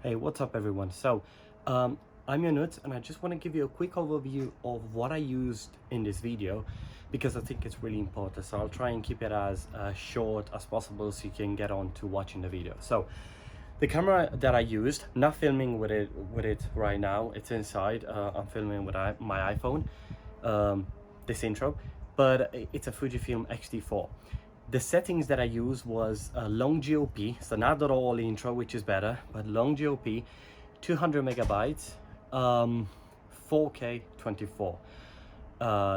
Hey, what's up everyone? I'm your nuts and I just want to give you a quick overview of what I used in this video because I think it's really important. So I'll try and keep it as short as possible so you can get on to watching the video. So the camera that I used, not filming with it right now, it's inside. I'm filming with my iPhone, this intro, but it's a Fujifilm X-T4. The settings that I used was long GOP, so not at all intro, which is better, but long GOP, 200 megabytes, 4K 24.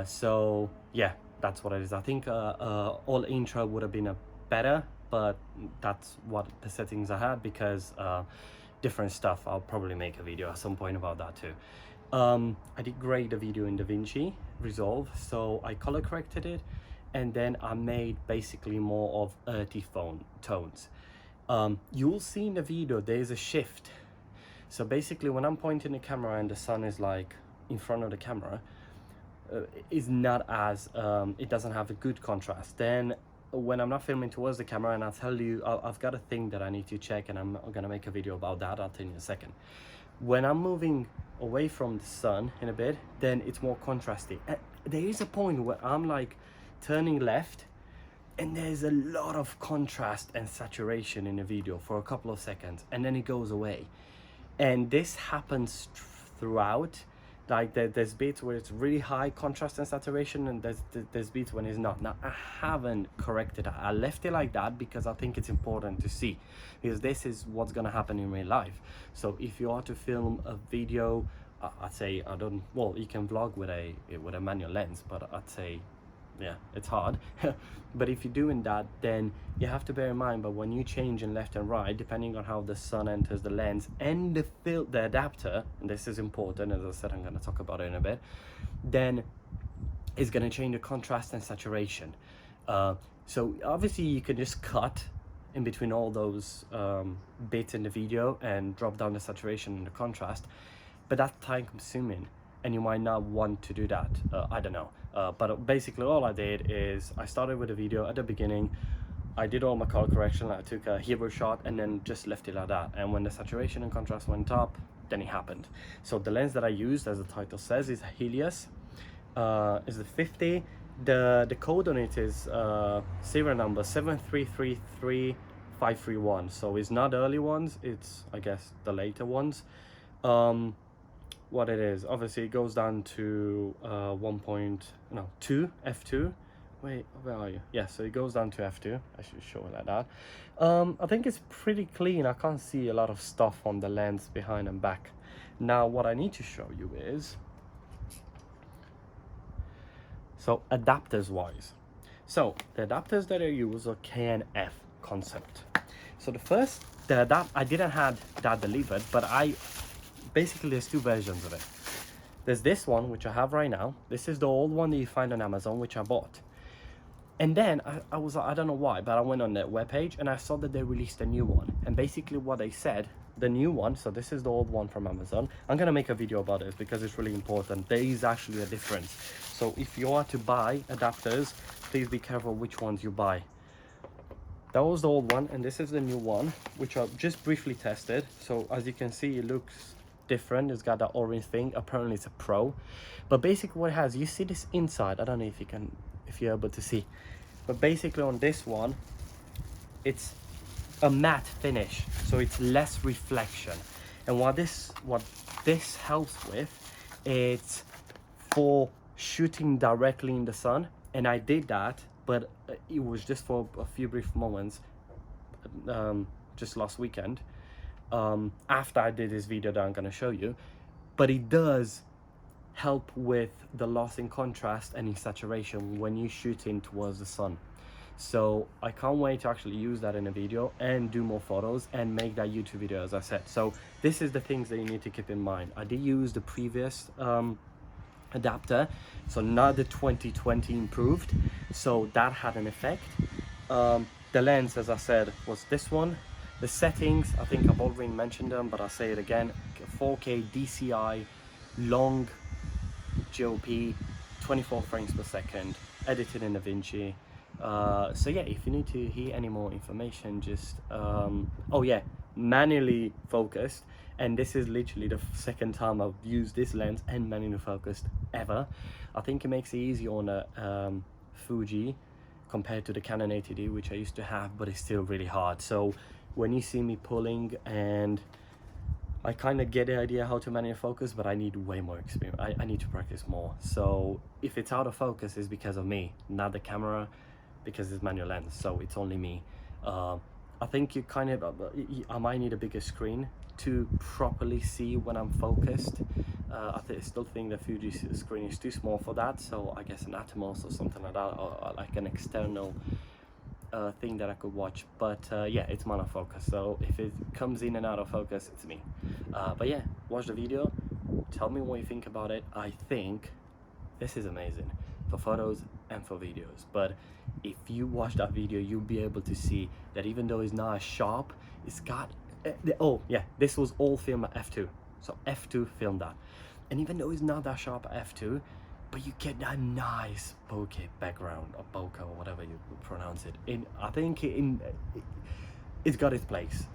So yeah, that's what it is. I think all intro would have been better, but that's what the settings I had because different stuff. I'll probably make a video at some point about that too. I did grade the video in Davinci Resolve, so I color corrected it, and then I made basically more of earthy tones. You'll see in the video there's a shift. So basically when I'm pointing the camera and the sun is like in front of the camera, is not as it doesn't have a good contrast. Then when I'm not filming towards the camera and I tell you I've got a thing that I need to check, and I'm gonna make a video about that, I'll tell you in a second. When I'm moving away from the sun in a bit, then it's more contrasty. There is a point where I'm like turning left and there's a lot of contrast and saturation in the video for a couple of seconds, and then it goes away. And this happens throughout. Like there's bits where it's really high contrast and saturation, and there's bits when it's not. Now I haven't corrected it. I left it like that because I think it's important to see, because this is what's gonna happen in real life. So if you are to film a video, I'd say you can vlog with a manual lens, but I'd say yeah, it's hard. But if you're doing that, then you have to bear in mind, but when you change in left and right, depending on how the sun enters the lens and the adapter, and this is important, as I said, I'm going to talk about it in a bit, then it's going to change the contrast and saturation. So obviously you can just cut in between all those bits in the video and drop down the saturation and the contrast, but that's time consuming and you might not want to do that. I don't know. But basically all I did is I started with a video at the beginning. I did all my color correction. I took a hero shot and then just left it like that. And when the saturation and contrast went up, then it happened. So the lens that I used, as the title says, is Helios. Is the 50. The code on it is serial number 7333531. So it's not early ones. It's, I guess, the later ones. What it is, obviously it goes down to 2 f2. Wait, where are you? Yeah, so it goes down to f2. I should show it like that. I think it's pretty clean. I can't see a lot of stuff on the lens behind and back. Now what I need to show you is, so adapters wise, so the adapters that I use are K&F concept. So I didn't have that delivered, but basically there's two versions of it. There's this one, which I have right now. This is the old one that you find on Amazon, which I bought. And then I was, I don't know why, but I went on their webpage and I saw that they released a new one. And basically what they said, the new one, so this is the old one from Amazon. I'm gonna make a video about this because it's really important. There is actually a difference. So if you are to buy adapters, please be careful which ones you buy. That was the old one, and this is the new one, which I've just briefly tested. So as you can see, it looks different. It's got that orange thing. Apparently it's a Pro, but basically what it has, you see this inside, I don't know if you're able to see, but basically on this one it's a matte finish, so it's less reflection. And what this helps with, it's for shooting directly in the sun, and I did that, but it was just for a few brief moments, just last weekend, after I did this video that I'm going to show you. But it does help with the loss in contrast and in saturation when you shoot in towards the sun. So I can't wait to actually use that in a video and do more photos and make that YouTube video, as I said. So this is the things that you need to keep in mind. I did use the previous adapter, so not the 2020 improved, so that had an effect. The lens, as I said, was this one. The settings, I think I've already mentioned them, but I'll say it again. 4K DCI, long GOP, 24 frames per second, edited in Davinci. So yeah, if you need to hear any more information, just oh yeah, manually focused, and this is literally the second time I've used this lens and manually focused ever. I think it makes it easier on a Fuji compared to the Canon 80D, which I used to have, but it's still really hard. So when you see me pulling, and I kind of get the idea how to manually focus, but I need way more experience. I need to practice more. So if it's out of focus, it's because of me, not the camera, because it's manual lens, so it's only me. I think you kind of, I might need a bigger screen to properly see when I'm focused. I still think the Fuji screen is too small for that, so I guess an Atomos or something like that, or like an external thing that I could watch. But yeah, it's monofocus, so if it comes in and out of focus, it's me. But yeah, watch the video, tell me what you think about it. I think this is amazing for photos and for videos, but if you watch that video, you'll be able to see that even though it's not as sharp, it's got oh yeah, this was all filmed at f2, so f2 filmed that, and even though it's not that sharp at f2, but you get that nice bokeh background, or bokeh, or whatever you pronounce it. I think it's got its place,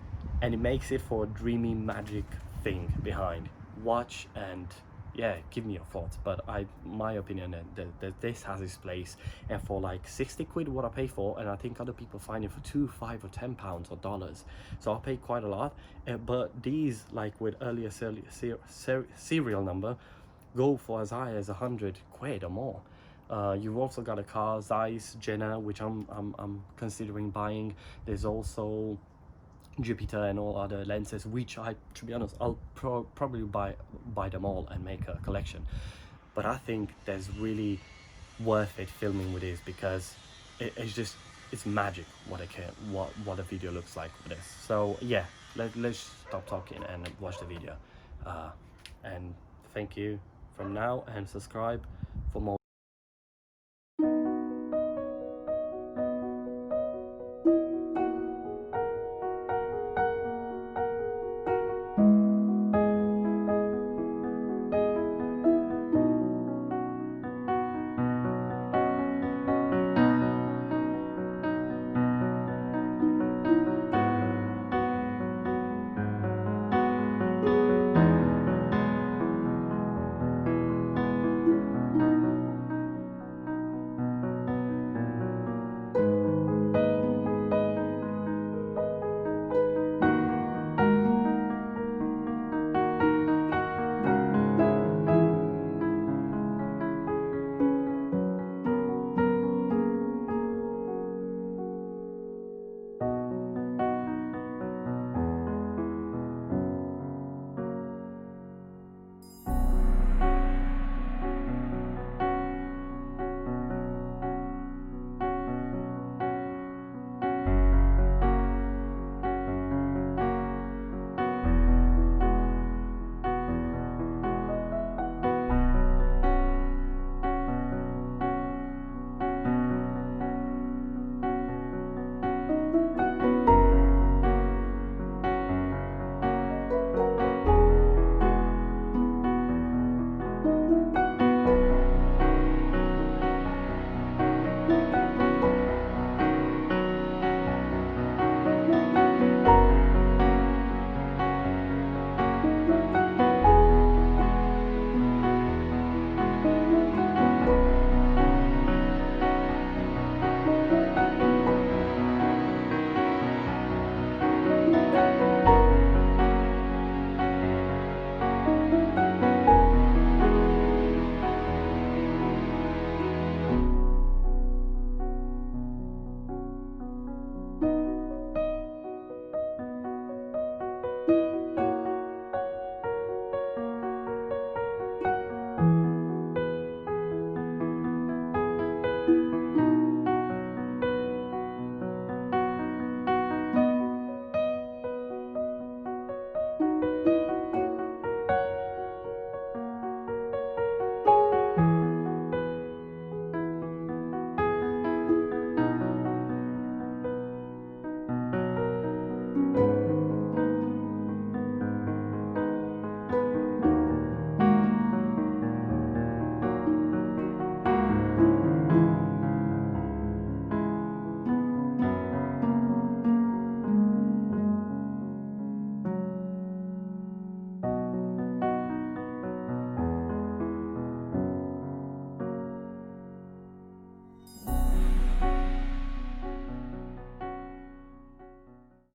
and it makes it for a dreamy magic thing behind. Watch and yeah, give me your thoughts. But my opinion that this has its place, and for like 60 quid what I pay for, and I think other people find it for 2, 5 or 10 pounds or dollars, so I pay quite a lot. But these, like with earlier serial number, go for as high as 100 quid or more. You've also got a car, Zeiss, Jenna, which I'm considering buying. There's also Jupiter and all other lenses, which to be honest, I'll probably buy them all and make a collection. But I think there's really worth it filming with this, because it's magic what a video looks like with this. So yeah, let's stop talking and watch the video. And thank you from now, and subscribe.